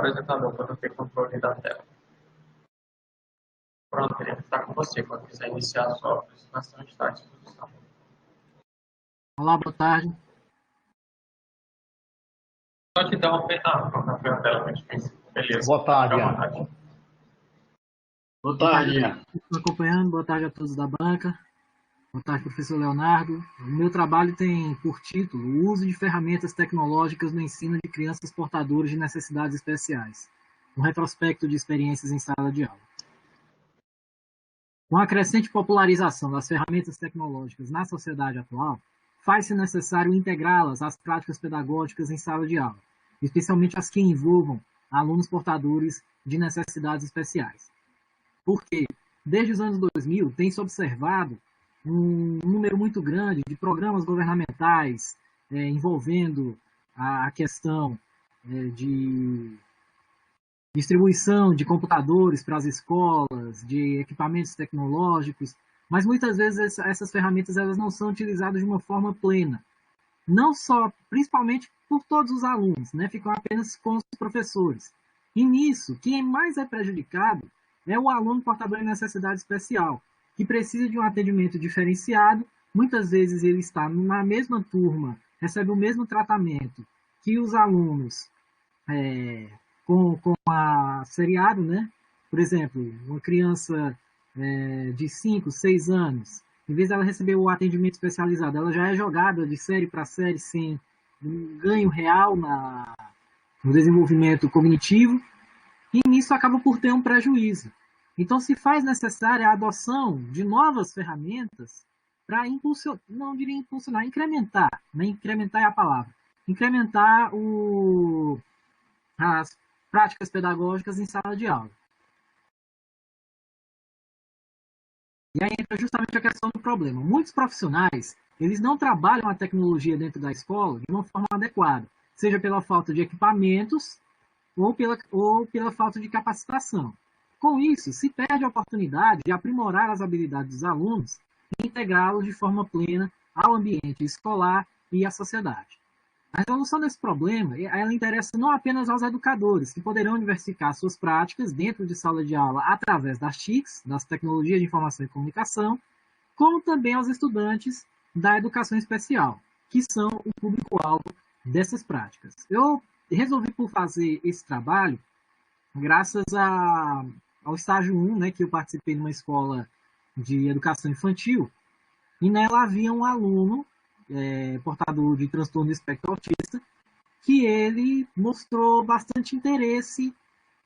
Apresentador, quando ter controle da tela. Pronto, ele está com você. Quando quiser iniciar a sua apresentação, está à disposição. Olá, boa tarde. Só te dar uma pena, pronto, a tela muito difícil. Beleza. Boa tarde, Ian. Boa tarde, Ian. Estou acompanhando, boa tarde a todos da banca. Boa tarde, professor Leonardo. O meu trabalho tem por título o uso de ferramentas tecnológicas no ensino de crianças portadoras de necessidades especiais, um retrospecto de experiências em sala de aula. Com a crescente popularização das ferramentas tecnológicas na sociedade atual, faz-se necessário integrá-las às práticas pedagógicas em sala de aula, especialmente as que envolvam alunos portadores de necessidades especiais. Porque, desde os anos 2000, tem-se observado um número muito grande de programas governamentais envolvendo a questão de distribuição de computadores para as escolas, de equipamentos tecnológicos, mas muitas vezes essas ferramentas elas não são utilizadas de uma forma plena. Não só, principalmente por todos os alunos, né? Ficam apenas com os professores. E nisso, quem mais é prejudicado é o aluno portador de necessidade especial, que precisa de um atendimento diferenciado. Muitas vezes ele está na mesma turma, recebe o mesmo tratamento que os alunos com a seriado, né? Por exemplo, uma criança de 5, 6 anos, em vez dela receber o atendimento especializado, ela já é jogada de série para série sem um ganho real no desenvolvimento cognitivo, e nisso acaba por ter um prejuízo. Então, se faz necessária a adoção de novas ferramentas para impulsionar, não diria impulsionar, incrementar, né? Incrementar é a palavra, incrementar as práticas pedagógicas em sala de aula. E aí entra justamente a questão do problema. Muitos profissionais, eles não trabalham a tecnologia dentro da escola de uma forma adequada, seja pela falta de equipamentos ou pela falta de capacitação. Com isso, se perde a oportunidade de aprimorar as habilidades dos alunos e integrá-los de forma plena ao ambiente escolar e à sociedade. A resolução desse problema, ela interessa não apenas aos educadores, que poderão diversificar suas práticas dentro de sala de aula através das TICs, das tecnologias de informação e comunicação, como também aos estudantes da educação especial, que são o público-alvo dessas práticas. Eu resolvi por fazer esse trabalho graças ao estágio 1, né, que eu participei numa escola de educação infantil, e nela havia um aluno portador de transtorno do espectro autista, que ele mostrou bastante interesse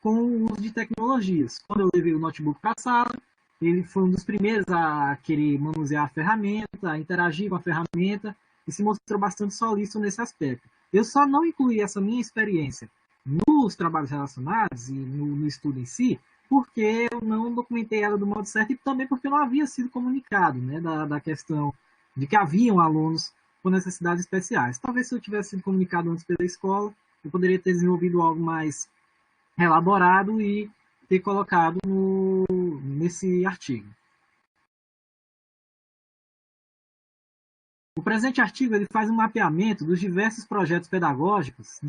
com o uso de tecnologias. Quando eu levei o notebook para a sala, ele foi um dos primeiros a querer manusear a ferramenta, a interagir com a ferramenta, e se mostrou bastante solícito nesse aspecto. Eu só não incluí essa minha experiência nos trabalhos relacionados e no estudo em si, porque eu não documentei ela do modo certo e também porque não havia sido comunicado, né, da questão de que haviam alunos com necessidades especiais. Talvez se eu tivesse sido comunicado antes pela escola, eu poderia ter desenvolvido algo mais elaborado e ter colocado nesse artigo. O presente artigo ele faz um mapeamento dos diversos projetos pedagógicos,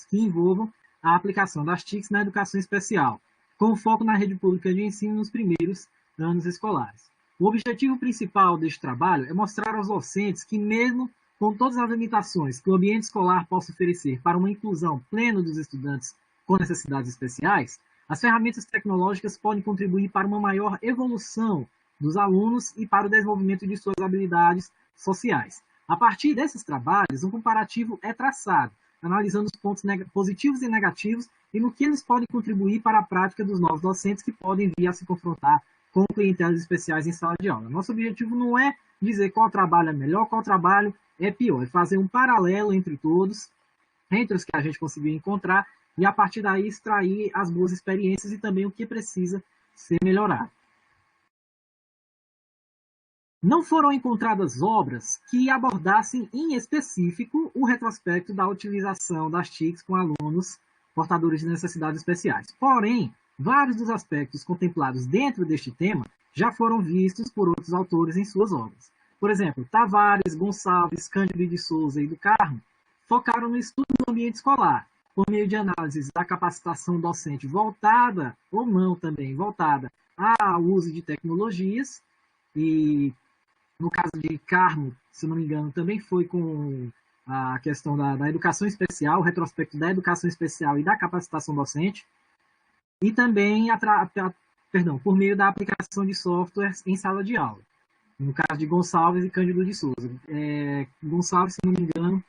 que envolvam a aplicação das TICs na educação especial, com foco na rede pública de ensino nos primeiros anos escolares. O objetivo principal deste trabalho é mostrar aos docentes que, mesmo com todas as limitações que o ambiente escolar possa oferecer para uma inclusão plena dos estudantes com necessidades especiais, as ferramentas tecnológicas podem contribuir para uma maior evolução dos alunos e para o desenvolvimento de suas habilidades sociais. A partir desses trabalhos, um comparativo é traçado, analisando os pontos positivos e negativos e no que eles podem contribuir para a prática dos novos docentes que podem vir a se confrontar com clientelas especiais em sala de aula. Nosso objetivo não é dizer qual trabalho é melhor, qual trabalho é pior, é fazer um paralelo entre todos, entre os que a gente conseguiu encontrar, e a partir daí extrair as boas experiências e também o que precisa ser melhorado. Não foram encontradas obras que abordassem em específico o retrospecto da utilização das TICs com alunos portadores de necessidades especiais. Porém, vários dos aspectos contemplados dentro deste tema já foram vistos por outros autores em suas obras. Por exemplo, Tavares, Gonçalves, Cândido de Souza e do Carmo focaram no estudo do ambiente escolar, por meio de análises da capacitação docente voltada, ou não também, voltada ao uso de tecnologias, e no caso de Carmo, se não me engano, também foi com a questão da educação especial, o retrospecto da educação especial e da capacitação docente, e também por meio da aplicação de softwares em sala de aula. No caso de Gonçalves e Cândido de Souza. Gonçalves, se não me engano,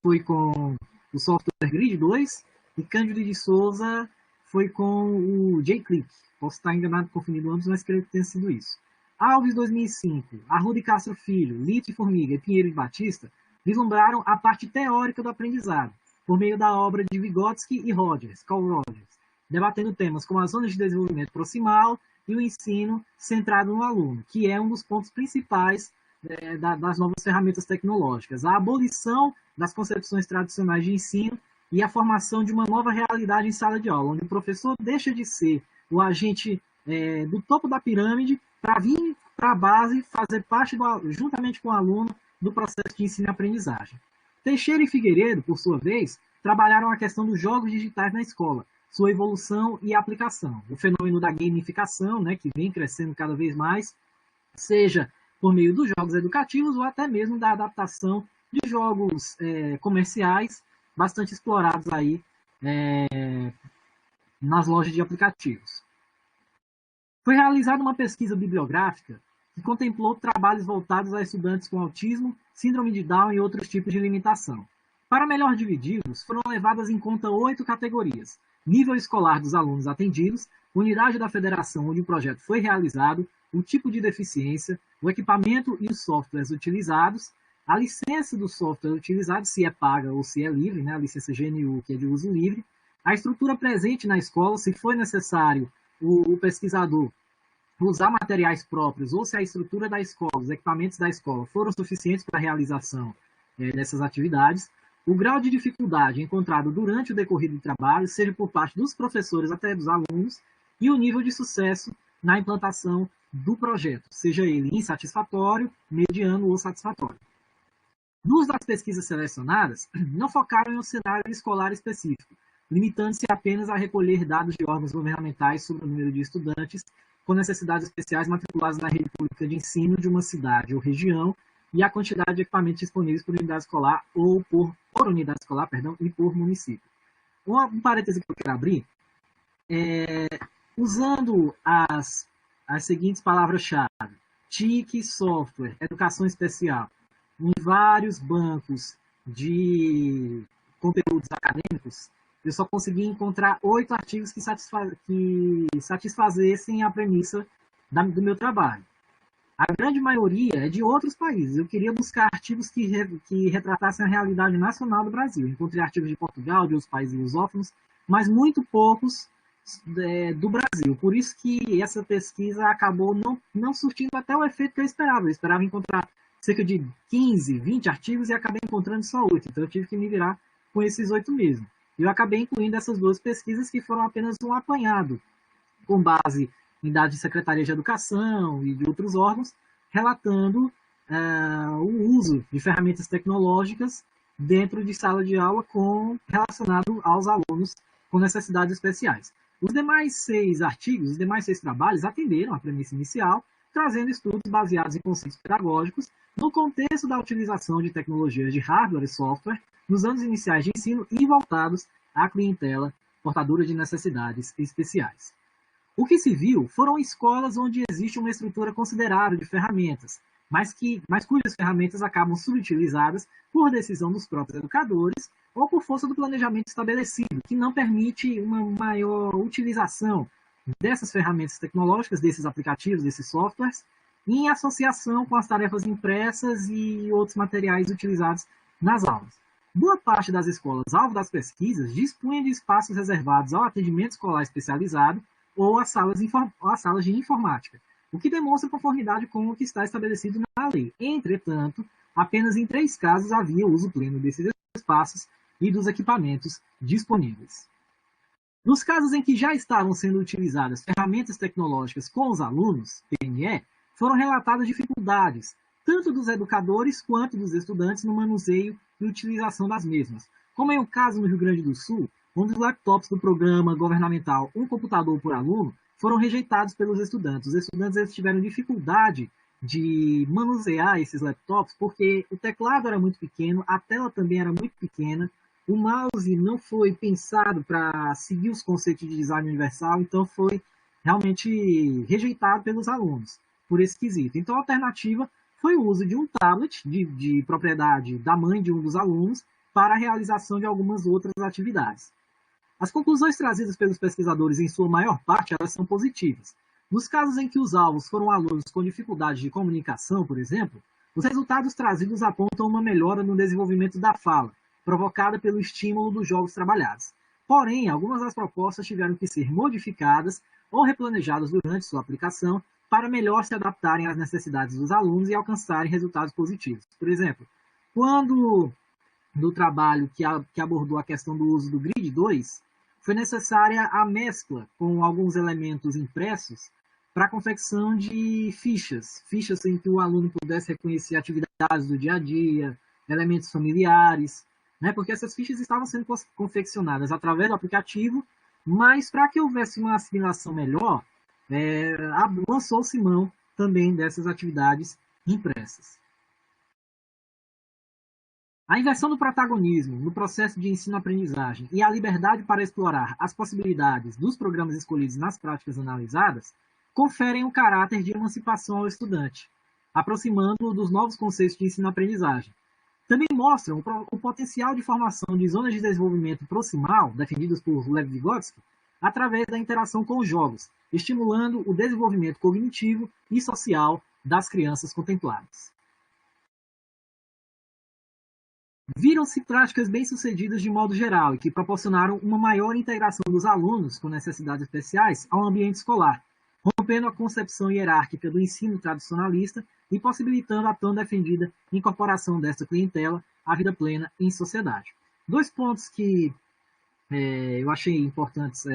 foi com o software Grid 2 e Cândido de Souza foi com o J-Click. Posso estar enganado, confundindo ambos, mas creio que tenha sido isso. Alves 2005, Arruda e Castro Filho, Lito e Formiga e Pinheiro e Batista vislumbraram a parte teórica do aprendizado, por meio da obra de Vygotsky e Rogers, Carl Rogers, debatendo temas como as zonas de desenvolvimento proximal e o ensino centrado no aluno, que é um dos pontos principais das novas ferramentas tecnológicas. A abolição das concepções tradicionais de ensino e a formação de uma nova realidade em sala de aula, onde o professor deixa de ser o agente do topo da pirâmide para vir para a base, fazer parte, juntamente com o aluno, do processo de ensino e aprendizagem. Teixeira e Figueiredo, por sua vez, trabalharam a questão dos jogos digitais na escola, sua evolução e aplicação. O fenômeno da gamificação, né, que vem crescendo cada vez mais, seja por meio dos jogos educativos ou até mesmo da adaptação de jogos comerciais bastante explorados aí nas lojas de aplicativos. Foi realizada uma pesquisa bibliográfica que contemplou trabalhos voltados a estudantes com autismo, síndrome de Down e outros tipos de limitação. Para melhor dividi-los, foram levadas em conta 8 categorias: nível escolar dos alunos atendidos, unidade da federação onde o projeto foi realizado, o tipo de deficiência, o equipamento e os softwares utilizados, a licença do software utilizado, se é paga ou se é livre, né, a licença GNU, que é de uso livre, a estrutura presente na escola, se foi necessário o pesquisador usar materiais próprios ou se a estrutura da escola, os equipamentos da escola foram suficientes para a realização dessas atividades, o grau de dificuldade encontrado durante o decorrido do trabalho, seja por parte dos professores até dos alunos, e o nível de sucesso na implantação do projeto, seja ele insatisfatório, mediano ou satisfatório. Duas das pesquisas selecionadas não focaram em um cenário escolar específico, limitando-se apenas a recolher dados de órgãos governamentais sobre o número de estudantes com necessidades especiais matriculados na rede pública de ensino de uma cidade ou região e a quantidade de equipamentos disponíveis por unidade escolar ou por unidade escolar, perdão, e por município. Um parêntese que eu quero abrir, usando as seguintes palavras-chave: TIC, software, educação especial, em vários bancos de conteúdos acadêmicos, eu só consegui encontrar 8 artigos que satisfazessem a premissa do meu trabalho. A grande maioria é de outros países. Eu queria buscar artigos que retratassem a realidade nacional do Brasil. Encontrei artigos de Portugal, de outros países lusófonos, mas muito poucos do Brasil. Por isso que essa pesquisa acabou não surtindo até o efeito que eu esperava. Eu esperava encontrar cerca de 15, 20 artigos e acabei encontrando só 8. Então eu tive que me virar com esses 8 mesmo. Eu acabei incluindo essas 2 pesquisas que foram apenas um apanhado, com base em dados de Secretaria de Educação e de outros órgãos, relatando o uso de ferramentas tecnológicas dentro de sala de aula relacionado aos alunos com necessidades especiais. Os demais 6 artigos, os demais 6 trabalhos atenderam à premissa inicial, trazendo estudos baseados em conceitos pedagógicos no contexto da utilização de tecnologias de hardware e software nos anos iniciais de ensino e voltados à clientela portadora de necessidades especiais. O que se viu foram escolas onde existe uma estrutura considerável de ferramentas, mas cujas ferramentas acabam subutilizadas por decisão dos próprios educadores ou por força do planejamento estabelecido, que não permite uma maior utilização dessas ferramentas tecnológicas, desses aplicativos, desses softwares, em associação com as tarefas impressas e outros materiais utilizados nas aulas. Boa parte das escolas alvo das pesquisas dispunha de espaços reservados ao atendimento escolar especializado ou às salas de informática, o que demonstra conformidade com o que está estabelecido na lei. Entretanto, apenas em 3 casos havia uso pleno desses espaços e dos equipamentos disponíveis. Nos casos em que já estavam sendo utilizadas ferramentas tecnológicas com os alunos, PNE, foram relatadas dificuldades, tanto dos educadores quanto dos estudantes, no manuseio e utilização das mesmas, Como é o caso no Rio Grande do Sul, onde os laptops do programa governamental Um Computador por Aluno foram rejeitados pelos estudantes. Os estudantes eles tiveram dificuldade de manusear esses laptops porque o teclado era muito pequeno, a tela também era muito pequena, o mouse não foi pensado para seguir os conceitos de design universal, então foi realmente rejeitado pelos alunos por esse quesito. Então a alternativa foi o uso de um tablet de propriedade da mãe de um dos alunos para a realização de algumas outras atividades. As conclusões trazidas pelos pesquisadores, em sua maior parte, elas são positivas. Nos casos em que os alvos foram alunos com dificuldade de comunicação, por exemplo, os resultados trazidos apontam uma melhora no desenvolvimento da fala, provocada pelo estímulo dos jogos trabalhados. Porém, algumas das propostas tiveram que ser modificadas ou replanejadas durante sua aplicação para melhor se adaptarem às necessidades dos alunos e alcançarem resultados positivos. Por exemplo, quando no trabalho que abordou a questão do uso do Grid 2, foi necessária a mescla com alguns elementos impressos para a confecção de fichas em que o aluno pudesse reconhecer atividades do dia a dia, elementos familiares, né, porque essas fichas estavam sendo confeccionadas através do aplicativo, mas para que houvesse uma assimilação melhor, lançou-se mão também dessas atividades impressas. A inversão do protagonismo no processo de ensino-aprendizagem e a liberdade para explorar as possibilidades dos programas escolhidos nas práticas analisadas conferem um caráter de emancipação ao estudante, aproximando-o dos novos conceitos de ensino-aprendizagem. Também mostram o potencial de formação de zonas de desenvolvimento proximal, defendidas por Lev Vygotsky, através da interação com os jogos, estimulando o desenvolvimento cognitivo e social das crianças contempladas. Viram-se práticas bem-sucedidas de modo geral e que proporcionaram uma maior integração dos alunos com necessidades especiais ao ambiente escolar, rompendo a concepção hierárquica do ensino tradicionalista e possibilitando a tão defendida incorporação desta clientela à vida plena em sociedade. Dois pontos que eu achei importantes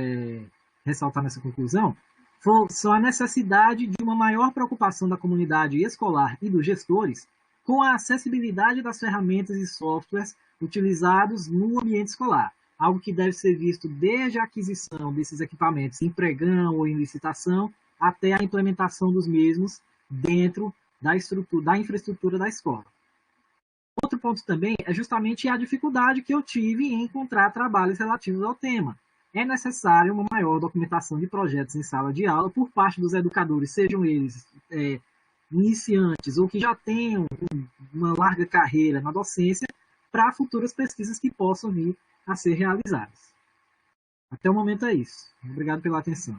ressaltar nessa conclusão são a necessidade de uma maior preocupação da comunidade escolar e dos gestores com a acessibilidade das ferramentas e softwares utilizados no ambiente escolar, algo que deve ser visto desde a aquisição desses equipamentos em pregão ou em licitação até a implementação dos mesmos dentro da infraestrutura da escola. Outro ponto também é justamente a dificuldade que eu tive em encontrar trabalhos relativos ao tema. É necessária uma maior documentação de projetos em sala de aula por parte dos educadores, sejam eles iniciantes ou que já tenham uma larga carreira na docência, para futuras pesquisas que possam vir a ser realizadas. Até o momento é isso. Obrigado pela atenção.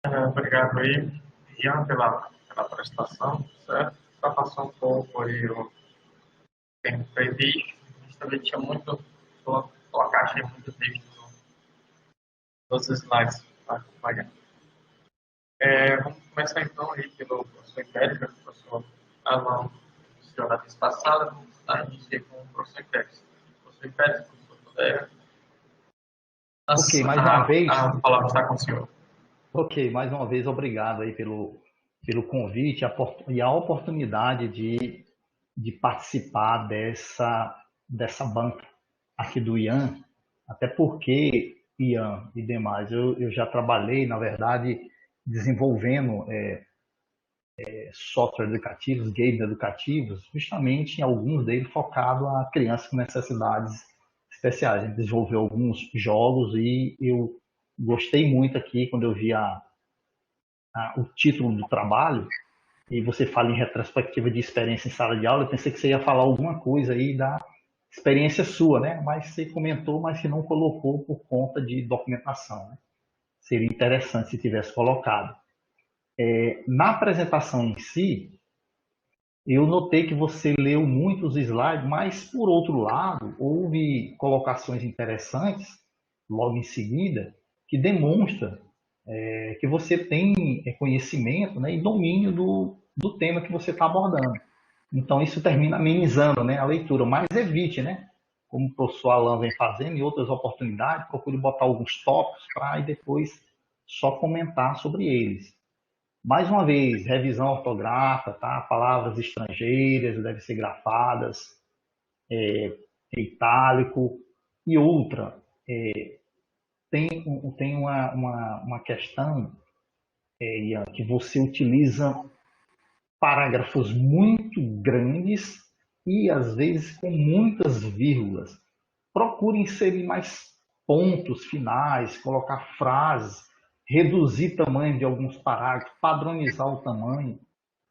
Obrigado aí, Ian, pela apresentação, certo? Para passar um pouco aí o tempo previsto, a gente também tinha muito, colocar achei muito texto nos slides para acompanhar. Vamos começar então aí pelo professor empírico, o professor Alan, da vez passada, vamos dar início com o professor empírico. Professor empírico, se você puder. Ok, mais uma vez. A palavra está com o senhor. Ok, mais uma vez, obrigado aí pelo convite e a oportunidade de participar dessa banca aqui do Ian, até porque, Ian e demais, eu já trabalhei, na verdade, desenvolvendo software educativos, games educativos, justamente em alguns deles focados a crianças com necessidades especiais. A gente desenvolveu alguns jogos e eu gostei muito aqui quando eu vi o título do trabalho e você fala em retrospectiva de experiência em sala de aula. Eu pensei que você ia falar alguma coisa aí da experiência sua, né? Mas você comentou, mas que não colocou por conta de documentação, né? Seria interessante se tivesse colocado. Na apresentação em si, eu notei que você leu muitos slides, mas, por outro lado, houve colocações interessantes, logo em seguida, que demonstra que você tem conhecimento, né, e domínio do tema que você está abordando. Então, isso termina amenizando, né, a leitura, mas evite, né, como o professor Alan vem fazendo em outras oportunidades, procure botar alguns tópicos para depois só comentar sobre eles. Mais uma vez, revisão ortográfica, tá? Palavras estrangeiras devem ser grafadas. itálico. E outra, tem uma questão, Ian, que você utiliza parágrafos muito grandes e às vezes com muitas vírgulas. Procure inserir mais pontos finais, colocar frases, reduzir o tamanho de alguns parágrafos, padronizar o tamanho,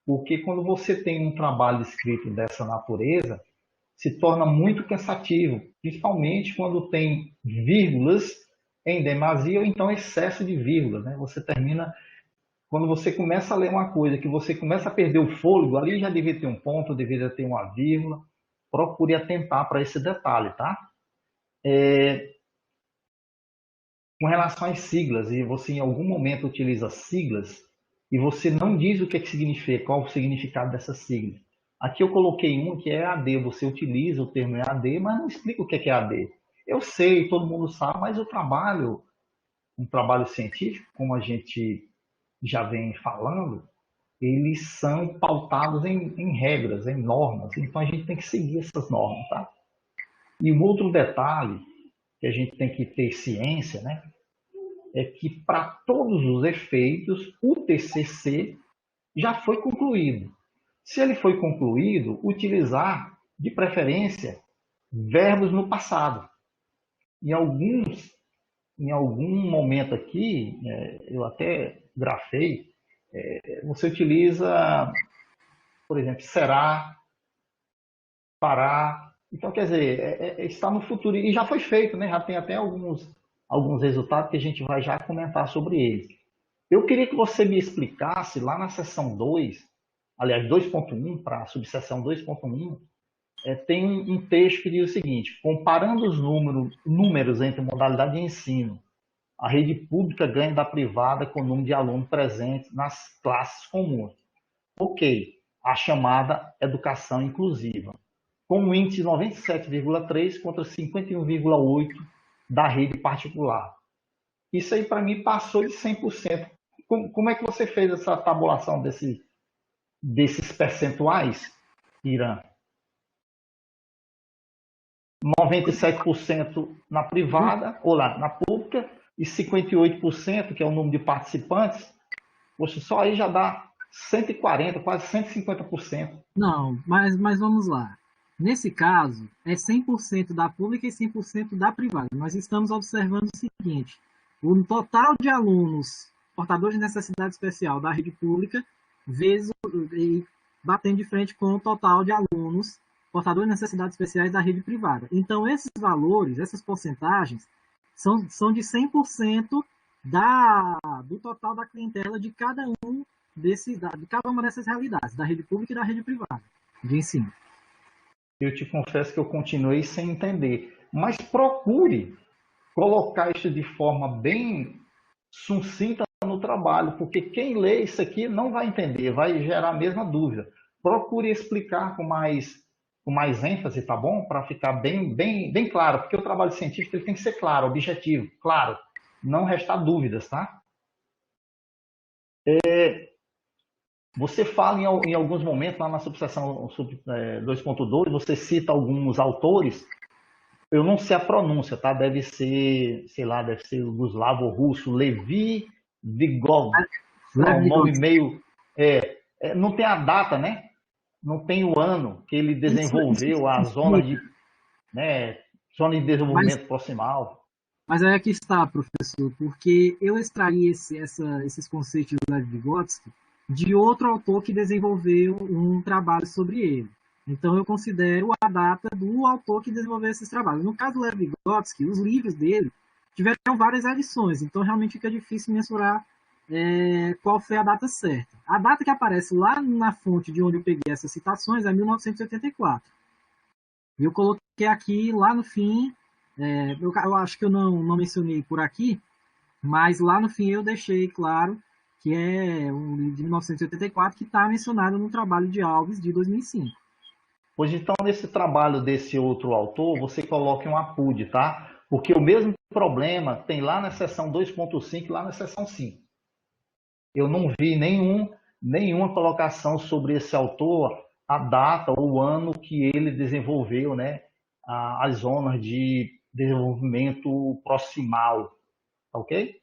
porque quando você tem um trabalho escrito dessa natureza, se torna muito cansativo, principalmente quando tem vírgulas em demasia ou então excesso de vírgulas, né? Você termina, quando você começa a ler uma coisa que você começa a perder o fôlego, ali já devia ter um ponto, deveria ter uma vírgula. Procure atentar para esse detalhe, tá? Com relação às siglas, e você em algum momento utiliza siglas e você não diz o que significa, qual o significado dessa sigla. Aqui eu coloquei um que é EAD, você utiliza o termo EAD, mas não explica o que é EAD. Eu sei, todo mundo sabe, mas um trabalho científico, como a gente já vem falando, eles são pautados em regras, em normas, então a gente tem que seguir essas normas, tá? E um outro detalhe que a gente tem que ter ciência, né, é que para todos os efeitos o TCC já foi concluído. Se ele foi concluído, utilizar de preferência verbos no passado. Em algum momento aqui, eu até grafei, você utiliza, por exemplo, será, fará. Então, quer dizer, está no futuro. E já foi feito, né? Já tem até alguns resultados que a gente vai já comentar sobre eles. Eu queria que você me explicasse lá na seção 2, aliás, 2.1, para a subseção 2.1, tem um texto que diz o seguinte: comparando os números entre modalidade de ensino, a rede pública ganha da privada com o número de alunos presentes nas classes comuns. Ok, a chamada educação inclusiva, com um índice de 97,3 contra 51,8 da rede particular. Isso aí, para mim, passou de 100%. Como é que você fez essa tabulação desses percentuais, Irã? 97% na privada, ou lá, na pública, e 58%, que é o número de participantes, poxa, só aí já dá 140%, quase 150%. Não, mas vamos lá. Nesse caso, é 100% da pública e 100% da privada. Nós estamos observando o seguinte: o total de alunos portadores de necessidade especial da rede pública, vezes e batendo de frente com o total de alunos portadores de necessidades especiais da rede privada. Então, esses valores, essas porcentagens, são de 100% do total da clientela de cada de cada uma dessas realidades, da rede pública e da rede privada de ensino. Eu te confesso que eu continuei sem entender, mas procure colocar isso de forma bem sucinta no trabalho, porque quem lê isso aqui não vai entender, vai gerar a mesma dúvida. Procure explicar com mais ênfase, tá bom? Para ficar bem claro, porque o trabalho científico ele tem que ser claro, objetivo, claro, não restar dúvidas, tá? Você fala em alguns momentos, lá na subseção 2.2, você cita alguns autores, eu não sei a pronúncia, tá? Deve ser, sei lá, deve ser Guslavo russo, Levi Vygotsky, um nome meio... não tem a data, né? Não tem o ano que ele desenvolveu a zona de desenvolvimento proximal. Mas aí é que está, professor, porque eu extraí esses conceitos do Lev Vygotsky de outro autor que desenvolveu um trabalho sobre ele. Então, eu considero a data do autor que desenvolveu esses trabalhos. No caso do Lev Vygotsky, os livros dele tiveram várias edições, então realmente fica difícil mensurar qual foi a data certa. A data que aparece lá na fonte de onde eu peguei essas citações é 1984. E eu coloquei aqui, lá no fim, eu acho que eu não mencionei por aqui, mas lá no fim eu deixei claro que é um livro de 1984 que está mencionado no trabalho de Alves de 2005. Pois então, nesse trabalho desse outro autor, você coloque um APUD, tá? Porque o mesmo problema tem lá na seção 2.5 e lá na seção 5. Eu não vi nenhuma colocação sobre esse autor, a data ou o ano que ele desenvolveu, né, as zonas de desenvolvimento proximal, ok?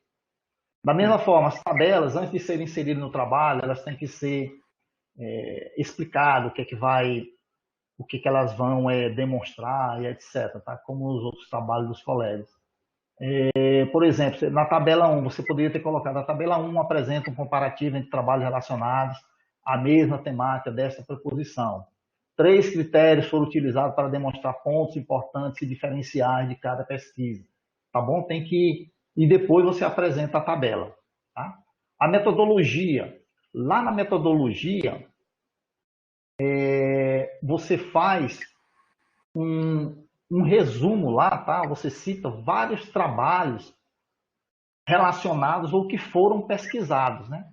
Da mesma forma, as tabelas, antes de serem inseridas no trabalho, elas têm que ser explicado o que elas vão demonstrar e etc, tá? Como os outros trabalhos dos colegas. Por exemplo, na tabela 1, você poderia ter colocado, a tabela 1 apresenta um comparativo entre trabalhos relacionados à mesma temática desta proposição. 3 critérios foram utilizados para demonstrar pontos importantes e diferenciais de cada pesquisa. Tá bom? Tem que... E depois você apresenta a tabela. Tá? A metodologia. Lá na metodologia, você faz um resumo lá, tá? Você cita vários trabalhos relacionados ou que foram pesquisados, né?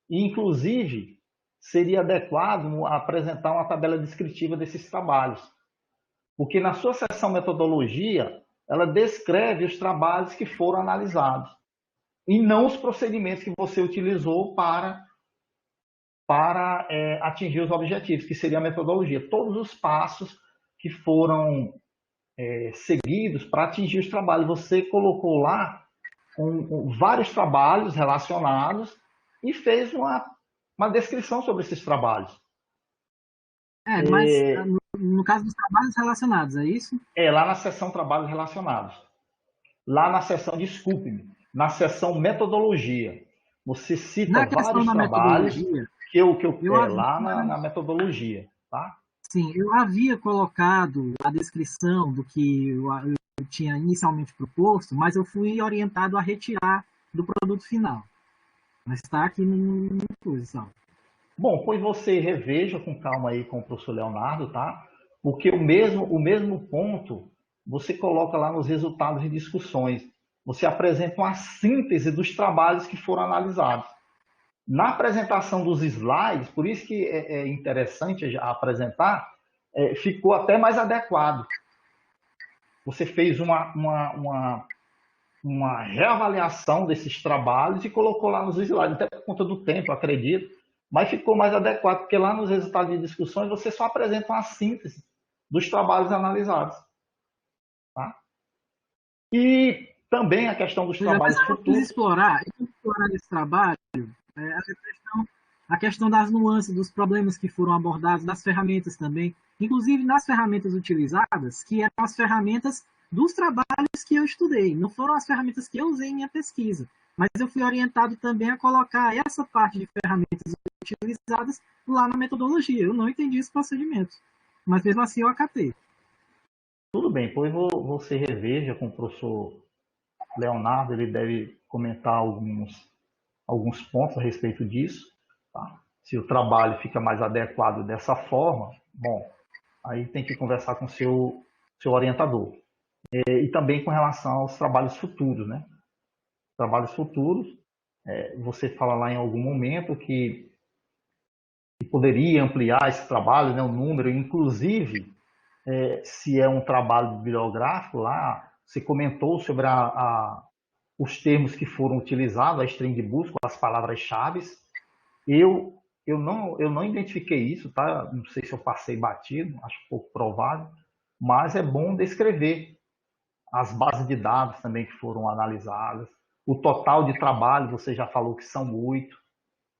E, inclusive, seria adequado apresentar uma tabela descritiva desses trabalhos, porque na sua seção metodologia, ela descreve os trabalhos que foram analisados e não os procedimentos que você utilizou para atingir os objetivos, que seria a metodologia. Todos os passos que foram seguidos para atingir os trabalhos. Você colocou lá vários trabalhos relacionados e fez uma descrição sobre esses trabalhos. Mas no caso dos trabalhos relacionados, é isso? Lá na seção trabalhos relacionados. Lá na seção, desculpe-me, na seção metodologia. Você cita vários trabalhos lá na metodologia, tá? Sim, eu havia colocado a descrição do que eu tinha inicialmente proposto, mas eu fui orientado a retirar do produto final. Mas está aqui no coisa. Bom, pois você reveja com calma aí com o professor Leonardo, tá? Porque o mesmo ponto você coloca lá nos resultados e discussões. Você apresenta uma síntese dos trabalhos que foram analisados. Na apresentação dos slides, por isso que é interessante apresentar, ficou até mais adequado. Você fez uma reavaliação desses trabalhos e colocou lá nos slides, até por conta do tempo, acredito, mas ficou mais adequado, porque lá nos resultados de discussões você só apresenta uma síntese dos trabalhos analisados. Tá? E também a questão dos trabalhos futuros. Eu quis explorar esse trabalho, a questão das nuances, dos problemas que foram abordados, das ferramentas também, inclusive nas ferramentas utilizadas, que eram as ferramentas dos trabalhos que eu estudei, não foram as ferramentas que eu usei em minha pesquisa, mas eu fui orientado também a colocar essa parte de ferramentas utilizadas lá na metodologia. Eu não entendi esse procedimento, mas mesmo assim eu acatei. Tudo bem, pois você reveja com o professor Leonardo, ele deve comentar alguns pontos a respeito disso. Tá? Se o trabalho fica mais adequado dessa forma, bom, aí tem que conversar com o seu orientador. E também com relação aos trabalhos futuros, né? Trabalhos futuros, você fala lá em algum momento que poderia ampliar esse trabalho, né, o número, inclusive, se é um trabalho bibliográfico lá, você comentou sobre os termos que foram utilizados, a string de busca, as palavras-chave. Eu não identifiquei isso, tá? Não sei se eu passei batido, acho pouco provável, mas é bom descrever as bases de dados também que foram analisadas, o total de trabalho, você já falou que são 8.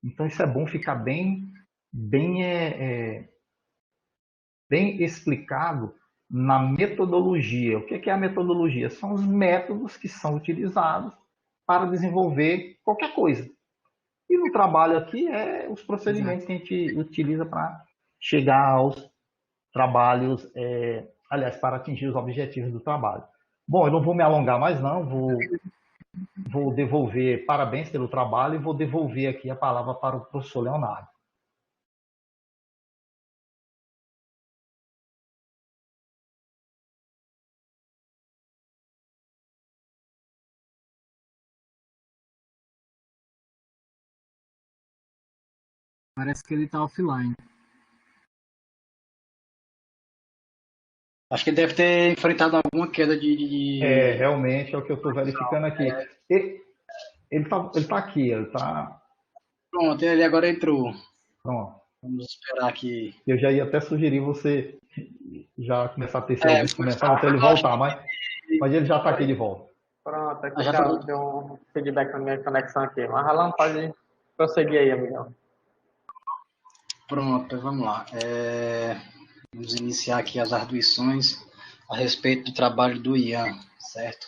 Então isso é bom ficar bem explicado na metodologia. O que é a metodologia? São os métodos que são utilizados para desenvolver qualquer coisa. E no trabalho aqui os procedimentos que a gente utiliza para chegar aos trabalhos, aliás, para atingir os objetivos do trabalho. Bom, eu não vou me alongar mais não, vou devolver, parabéns pelo trabalho, e vou devolver aqui a palavra para o professor Leonardo. Parece que ele está offline. Acho que ele deve ter enfrentado alguma queda de... Realmente é o que eu estou verificando aqui. Ele tá aqui, ele tá... Pronto, ele agora entrou. Pronto. Vamos esperar que... Eu já ia até sugerir você já começar a ter alguns comentários até ele eu acho voltar, mas ele já está aqui de volta. Pronto, aqui já já tá... deu um feedback na minha conexão aqui. Mas Alan, pode prosseguir aí, amigão. Pronto, vamos lá. Vamos iniciar aqui as arguições a respeito do trabalho do Ian, certo?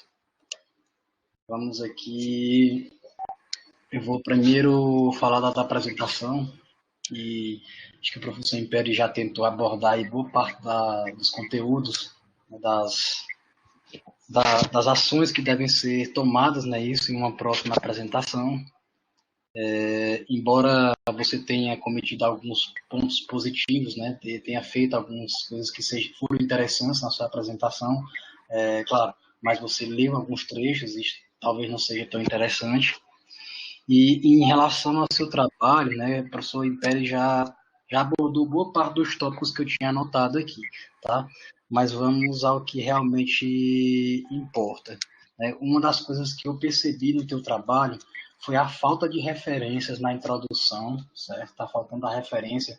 Vamos aqui... Eu vou primeiro falar da apresentação, e acho que o professor Império já tentou abordar aí boa parte dos conteúdos, né, das ações que devem ser tomadas, né, isso em uma próxima apresentação. Embora você tenha cometido alguns pontos positivos, né, tenha feito algumas coisas que foram interessantes na sua apresentação, claro, mas você leu alguns trechos e talvez não seja tão interessante. E em relação ao seu trabalho, né, o professor Império já abordou boa parte dos tópicos que eu tinha anotado aqui, tá? Mas vamos ao que realmente importa. Né? Uma das coisas que eu percebi no teu trabalho foi a falta de referências na introdução, certo? Está faltando a referência.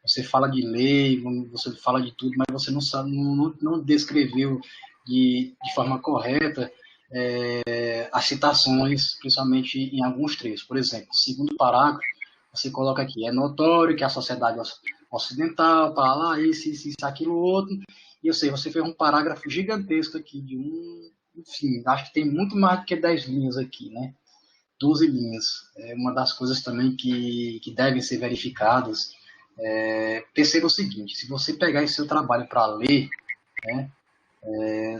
Você fala de lei, você fala de tudo, mas você não sabe, não descreveu de forma correta as citações, principalmente em alguns trechos. Por exemplo, no segundo parágrafo, você coloca aqui, é notório que a sociedade ocidental, para lá, isso, aquilo, outro, e eu sei, você fez um parágrafo gigantesco aqui, enfim, acho que tem muito mais do que 10 linhas aqui, né? 12 linhas. É uma das coisas também que devem ser verificadas. Perceba o seguinte, se você pegar esse seu trabalho para ler, né,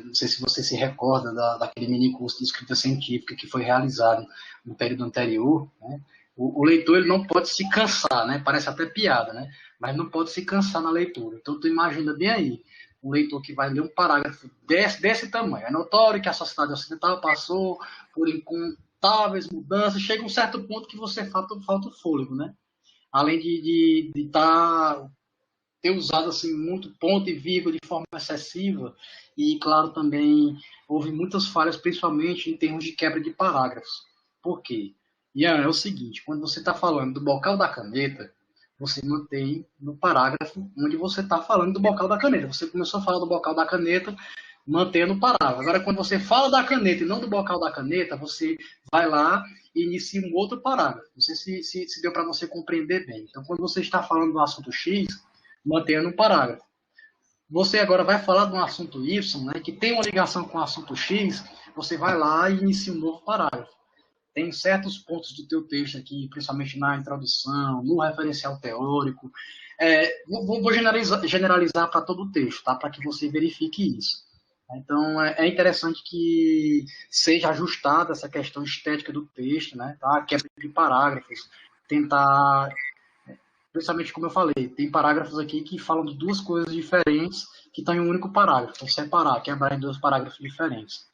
não sei se você se recorda daquele mini curso de escrita científica que foi realizado no período anterior, né? O leitor ele não pode se cansar, né? Parece até piada, né? Mas não pode se cansar na leitura. Então, tu imagina bem aí, um leitor que vai ler um parágrafo desse tamanho. É notório que a sociedade ocidental passou por incontáveis mudanças, chega um certo ponto que você falta o fôlego, né? Além de ter usado assim muito ponto e vírgula de forma excessiva, e claro também houve muitas falhas, principalmente em termos de quebra de parágrafos. Por quê? Ian, é o seguinte, quando você está falando do bocal da caneta, você mantém no parágrafo onde você está falando do bocal da caneta. Você começou a falar do bocal da caneta, mantendo o parágrafo. Agora, quando você fala da caneta e não do bocal da caneta, você vai lá e inicia um outro parágrafo. Não sei se deu para você compreender bem. Então, quando você está falando do assunto X, mantenha um parágrafo. Você agora vai falar de um assunto Y, né, que tem uma ligação com o assunto X, você vai lá e inicia um novo parágrafo. Tem certos pontos do teu texto aqui, principalmente na introdução, no referencial teórico. Vou generalizar para todo o texto, tá? Para que você verifique isso. Então, é interessante que seja ajustada essa questão estética do texto, né? Tá? Quebra de parágrafos, tentar... Principalmente, como eu falei, tem parágrafos aqui que falam de duas coisas diferentes que estão em um único parágrafo. Então, separar, quebrar em dois parágrafos diferentes.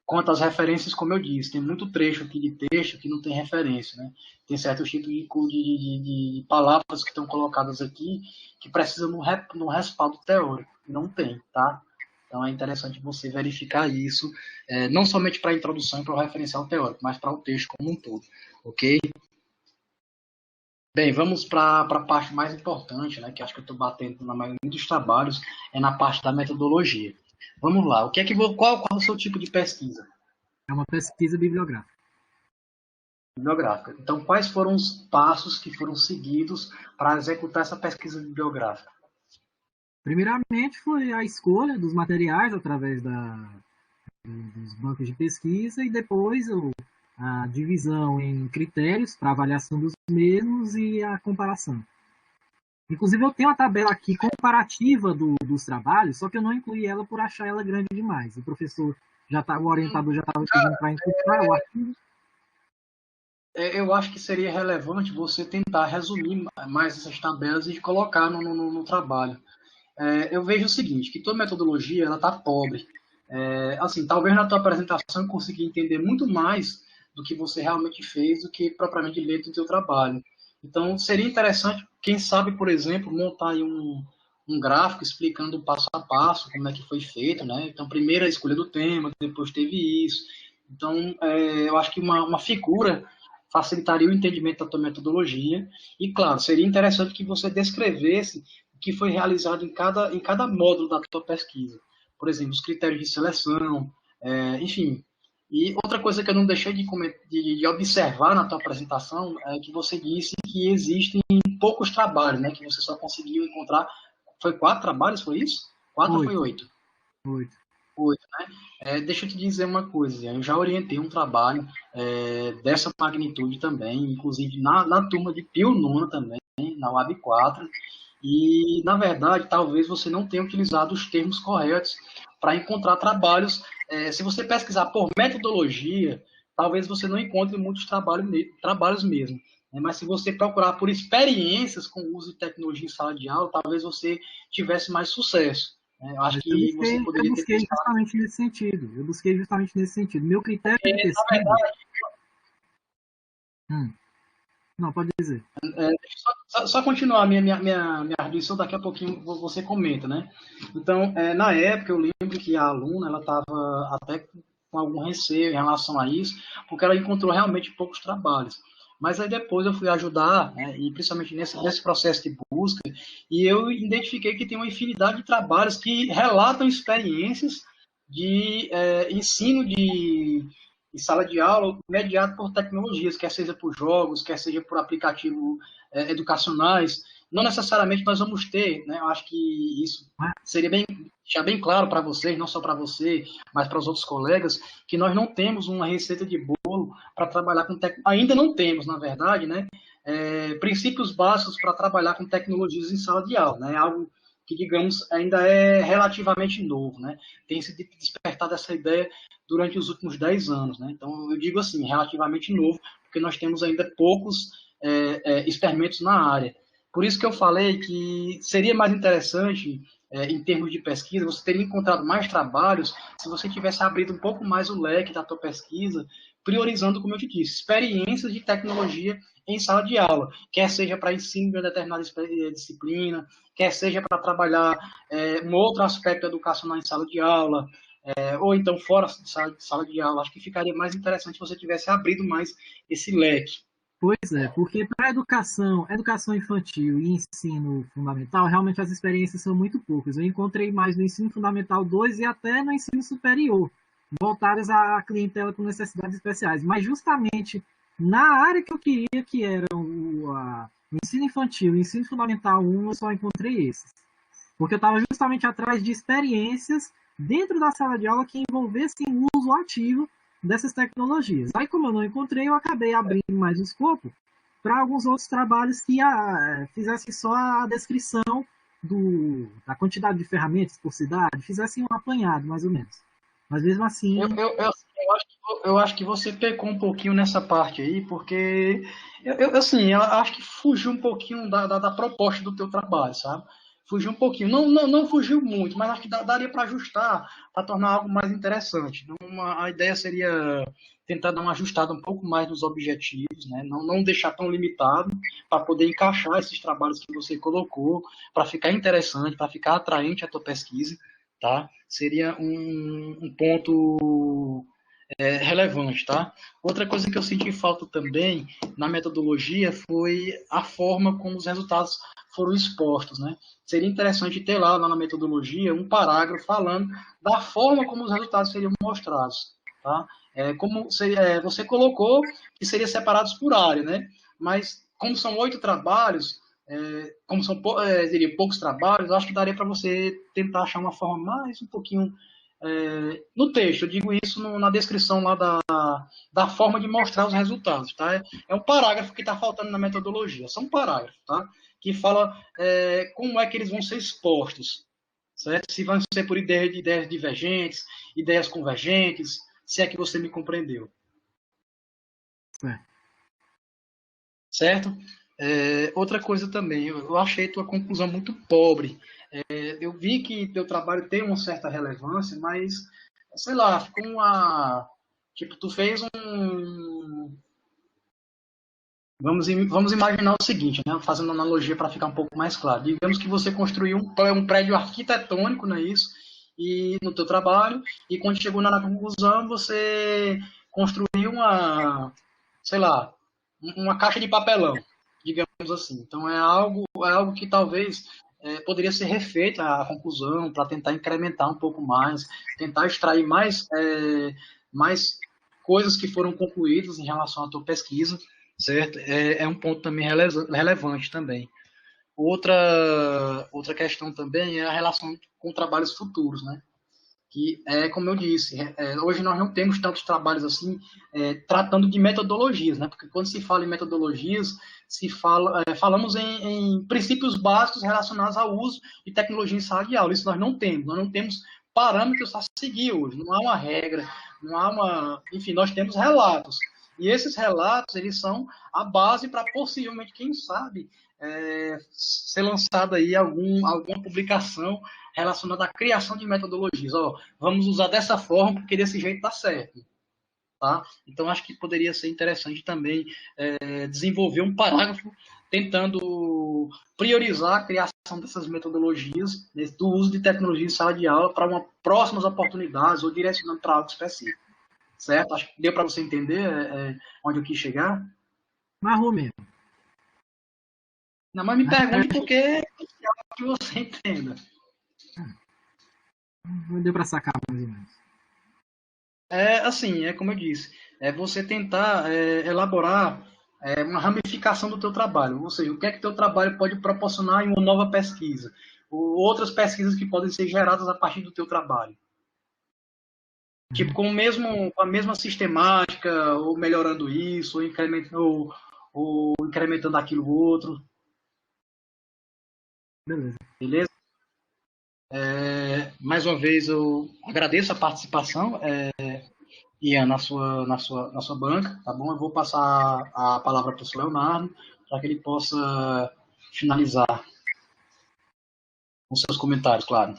Quanto às referências, como eu disse, tem muito trecho aqui de texto que não tem referência, né? Tem certos tipos de palavras que estão colocadas aqui que precisam de um respaldo teórico, e não tem, tá? Então é interessante você verificar isso, não somente para a introdução e para o referencial teórico, mas para o texto como um todo, ok? Bem, vamos para a parte mais importante, né, que acho que eu estou batendo na maioria dos trabalhos, é na parte da metodologia. Vamos lá, qual é o seu tipo de pesquisa? É uma pesquisa bibliográfica. Bibliográfica. Então, quais foram os passos que foram seguidos para executar essa pesquisa bibliográfica? Primeiramente, foi a escolha dos materiais através dos bancos de pesquisa e depois a divisão em critérios para avaliação dos mesmos e a comparação. Inclusive, eu tenho uma tabela aqui comparativa dos trabalhos, só que eu não incluí ela por achar ela grande demais. O orientador já estava pedindo para encurtar o arquivo. Eu acho que seria relevante você tentar resumir mais essas tabelas e colocar no trabalho. Eu vejo o seguinte, que toda metodologia ela está pobre. Assim, talvez na tua apresentação eu consiga entender muito mais do que você realmente fez do que propriamente ler do teu trabalho. Então, seria interessante, quem sabe, por exemplo, montar aí um gráfico explicando passo a passo como é que foi feito, né? Então, primeiro a escolha do tema, depois teve isso. Então, eu acho que uma figura facilitaria o entendimento da tua metodologia e, claro, seria interessante que você descrevesse o que foi realizado em cada módulo da tua pesquisa. Por exemplo, os critérios de seleção, enfim. E outra coisa que eu não deixei de observar na tua apresentação é que você disse que existem poucos trabalhos, né? Que você só conseguiu encontrar. Foi 4 trabalhos, foi isso? 4 ou foi 8? 8. 8, né? Deixa eu te dizer uma coisa, eu já orientei um trabalho dessa magnitude também, inclusive na turma de Pio Nono também, na UAB 4, e, na verdade, talvez você não tenha utilizado os termos corretos para encontrar trabalhos. Se você pesquisar por metodologia, talvez você não encontre muitos trabalhos mesmo. Mas se você procurar por experiências com o uso de tecnologia em sala de aula, talvez você tivesse mais sucesso. Eu acho que você poderia ter busquei justamente nesse sentido. Eu busquei justamente nesse sentido. Meu critério de pesquisa... Na verdade... Não, pode dizer. Só continuar a minha arguição, daqui a pouquinho você comenta, né? Então, na época, eu lembro que a aluna, ela estava até com algum receio em relação a isso, porque ela encontrou realmente poucos trabalhos. Mas aí depois eu fui ajudar, né, e principalmente nesse processo de busca, e eu identifiquei que tem uma infinidade de trabalhos que relatam experiências de ensino de sala de aula mediado por tecnologias, quer seja por jogos, quer seja por aplicativos educacionais. Não necessariamente nós vamos ter, né? Eu acho que isso seria deixar bem claro para vocês, não só para você, mas para os outros colegas, que nós não temos uma receita de bolo para trabalhar com ainda não temos, na verdade, né? Princípios básicos para trabalhar com tecnologias em sala de aula, né? Algo que, digamos, ainda é relativamente novo, né? Tem se despertado essa ideia durante os últimos 10 anos, né? Então, eu digo assim, relativamente novo, porque nós temos ainda poucos experimentos na área. Por isso que eu falei que seria mais interessante, em termos de pesquisa, você teria encontrado mais trabalhos se você tivesse abrido um pouco mais o leque da tua pesquisa, priorizando, como eu te disse, experiências de tecnologia em sala de aula, quer seja para ensino de uma determinada disciplina, quer seja para trabalhar um outro aspecto educacional em sala de aula, ou então fora de sala de aula. Acho que ficaria mais interessante se você tivesse abrido mais esse leque. Pois é, porque para educação infantil e ensino fundamental, realmente as experiências são muito poucas. Eu encontrei mais no ensino fundamental 2 e até no ensino superior, voltadas à clientela com necessidades especiais. Mas justamente na área que eu queria, que era o ensino infantil e ensino fundamental 1, eu só encontrei esses. Porque eu estava justamente atrás de experiências dentro da sala de aula que envolvessem o uso ativo dessas tecnologias. Aí, como eu não encontrei, eu acabei abrindo mais o escopo para alguns outros trabalhos que fizessem só a descrição da quantidade de ferramentas por cidade, fizessem um apanhado, mais ou menos. Mas mesmo assim... Eu acho que você pecou um pouquinho nessa parte aí, porque eu acho que fugiu um pouquinho da proposta do teu trabalho, sabe? Fugiu um pouquinho. Não fugiu muito, mas acho que daria para ajustar, para tornar algo mais interessante. Então, a ideia seria tentar dar uma ajustada um pouco mais nos objetivos, né? Não deixar tão limitado, para poder encaixar esses trabalhos que você colocou, para ficar interessante, para ficar atraente a tua pesquisa, tá? Seria um ponto relevante, tá? Outra coisa que eu senti falta também na metodologia foi a forma como os resultados foram expostos, né? Seria interessante ter lá na metodologia um parágrafo falando da forma como os resultados seriam mostrados, tá? Como você colocou que seria separados por área, né? Mas como são 8 trabalhos, como são poucos trabalhos, acho que daria para você tentar achar uma forma mais um pouquinho no texto, eu digo isso na descrição lá da forma de mostrar os resultados, tá? É um parágrafo que está faltando na metodologia, só um parágrafo, tá? Que fala como é que eles vão ser expostos, certo? Se vão ser por ideias divergentes, ideias convergentes, se é que você me compreendeu. Certo? Outra coisa também, eu achei tua conclusão muito pobre. Eu vi que teu trabalho tem uma certa relevância, mas, sei lá, ficou tipo, tu fez Vamos imaginar o seguinte, né? Fazendo uma analogia para ficar um pouco mais claro. Digamos que você construiu um prédio arquitetônico, não é isso? E no teu trabalho, e quando chegou na conclusão, você construiu sei lá, uma caixa de papelão, digamos assim. Então é algo que talvez poderia ser refeita a conclusão para tentar incrementar um pouco mais, tentar extrair mais coisas que foram concluídas em relação à tua pesquisa, certo? É um ponto também relevante também. Outra questão também é a relação com trabalhos futuros, né? Que é como eu disse, hoje nós não temos tantos trabalhos assim tratando de metodologias, né? Porque quando se fala em metodologias, falamos em princípios básicos relacionados ao uso de tecnologia em sala de aula. Isso nós não temos parâmetros a seguir hoje, não há uma regra, não há uma, enfim, nós temos relatos. E esses relatos, eles são a base para possivelmente, quem sabe, ser lançada aí alguma publicação relacionada à criação de metodologias. Vamos usar dessa forma porque desse jeito dá certo. Tá? Então, acho que poderia ser interessante também desenvolver um parágrafo tentando priorizar a criação dessas metodologias, do uso de tecnologia em sala de aula para próximas oportunidades ou direcionando para algo específico. Certo? Acho que deu para você entender onde eu quis chegar. Mais ou menos. Não, mas me pergunte por que você entenda. Não deu para sacar mais ou menos. Assim, como eu disse, você tentar elaborar uma ramificação do teu trabalho, ou seja, o que é que teu trabalho pode proporcionar em uma nova pesquisa, ou outras pesquisas que podem ser geradas a partir do teu trabalho. Tipo, com a mesma sistemática, ou melhorando isso, ou incrementando aquilo outro. Beleza? Mais uma vez, eu agradeço a participação, Ian, na sua banca, tá bom? Eu vou passar a palavra para o professor Leonardo, para que ele possa finalizar com seus comentários, claro.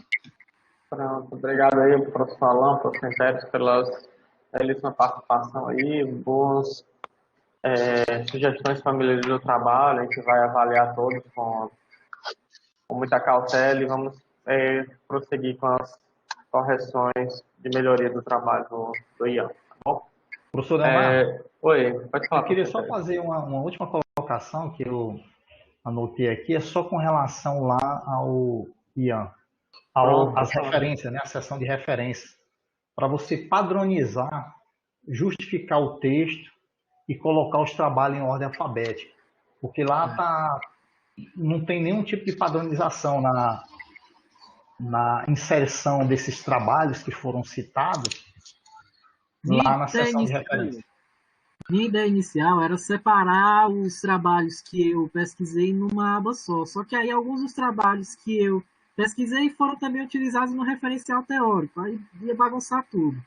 Pronto, obrigado aí, professor Alain, professor Pérez, pela belíssima participação aí, boas sugestões para melhoria do trabalho. A gente vai avaliar todos com muita cautela e vamos prosseguir com as correções de melhoria do trabalho do Ian, tá bom? Professor Leonardo, oi, pode falar. Eu queria só fazer uma última colocação que eu anotei aqui, é só com relação lá ao Ian, às referências, né, a seção de referências, para você padronizar, justificar o texto e colocar os trabalhos em ordem alfabética, porque lá não tem nenhum tipo de padronização na inserção desses trabalhos que foram citados lá na seção de referência. Minha ideia inicial era separar os trabalhos que eu pesquisei numa aba só. Só que aí alguns dos trabalhos que eu pesquisei foram também utilizados no referencial teórico. Aí ia bagunçar tudo.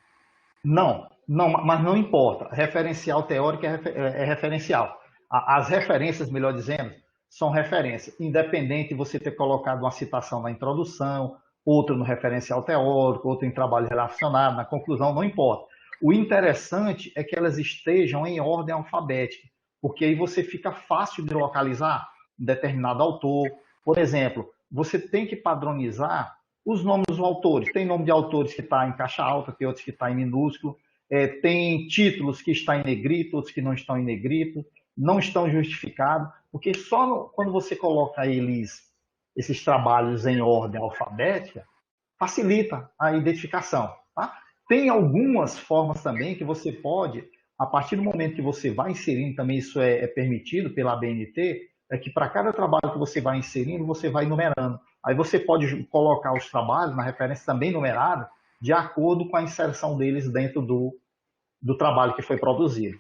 Não, mas não importa. Referencial teórico é referencial. As referências, melhor dizendo, são referências. Independente de você ter colocado uma citação na introdução, outra no referencial teórico, outra em trabalho relacionado, na conclusão, não importa. O interessante é que elas estejam em ordem alfabética, porque aí você fica fácil de localizar um determinado autor. Por exemplo, você tem que padronizar os nomes dos autores. Tem nome de autores que está em caixa alta, tem outros que está em minúsculo, tem títulos que estão em negrito, outros que não estão em negrito, não estão justificados, porque só quando você coloca esses trabalhos em ordem alfabética, facilita a identificação, tá? Tem algumas formas também que você pode, a partir do momento que você vai inserindo, também isso é permitido pela ABNT, é que para cada trabalho que você vai inserindo, você vai numerando. Aí você pode colocar os trabalhos na referência também numerada, de acordo com a inserção deles dentro do trabalho que foi produzido.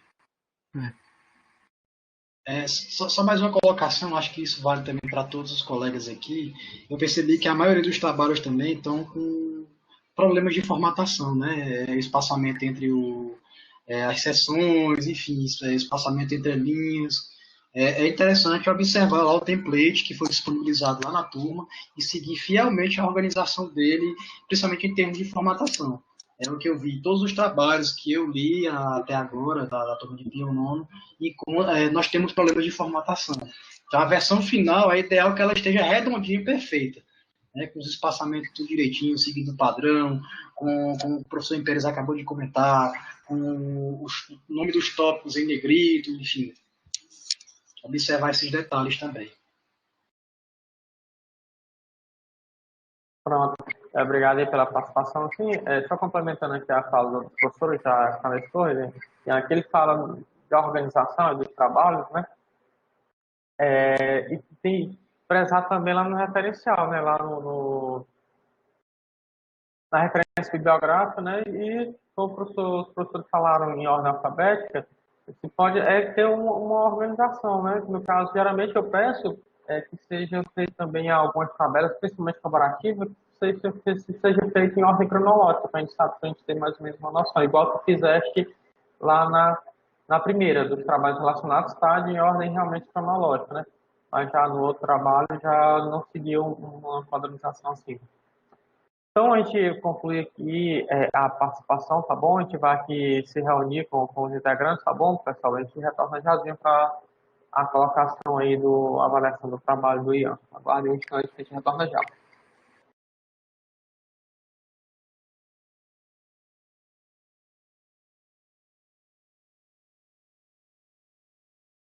Só mais uma colocação, acho que isso vale também para todos os colegas aqui. Eu percebi que a maioria dos trabalhos também estão com problemas de formatação, né? Espaçamento entre as seções, enfim, espaçamento entre linhas. É interessante observar lá o template que foi disponibilizado lá na turma e seguir fielmente a organização dele, principalmente em termos de formatação. É o que eu vi, todos os trabalhos que eu li até agora, da turma de Pio Nono, e nós temos problemas de formatação. Então, a versão final é ideal que ela esteja redondinha e perfeita, né, com os espaçamentos tudo direitinho, seguindo o padrão, com o professor Impérez acabou de comentar, com o nome dos tópicos em negrito, enfim. observar esses detalhes também. Pronto. Obrigado aí pela participação. Sim, só complementando aqui a fala do professor, já esclareceu, aqui ele fala de organização e dos trabalhos, né? E tem prezar também lá no referencial, né? Lá na referência bibliográfica, né? E como os professores falaram em ordem alfabética, se pode ter uma organização, né? No caso, geralmente eu peço que seja feito também algumas tabelas, principalmente comparativas, que seja feito em ordem cronológica, para a gente saber, para a gente ter mais ou menos uma noção. Igual tu fizeste lá na primeira, dos trabalhos relacionados, está em ordem realmente cronológica, né? Mas já no outro trabalho já não seguiu uma padronização assim. Então, a gente conclui aqui a participação, tá bom? A gente vai aqui se reunir com os integrantes, tá bom, pessoal? A gente retorna já para a colocação aí avaliação do trabalho do Ian. Aguardem um instante que a gente retorna já.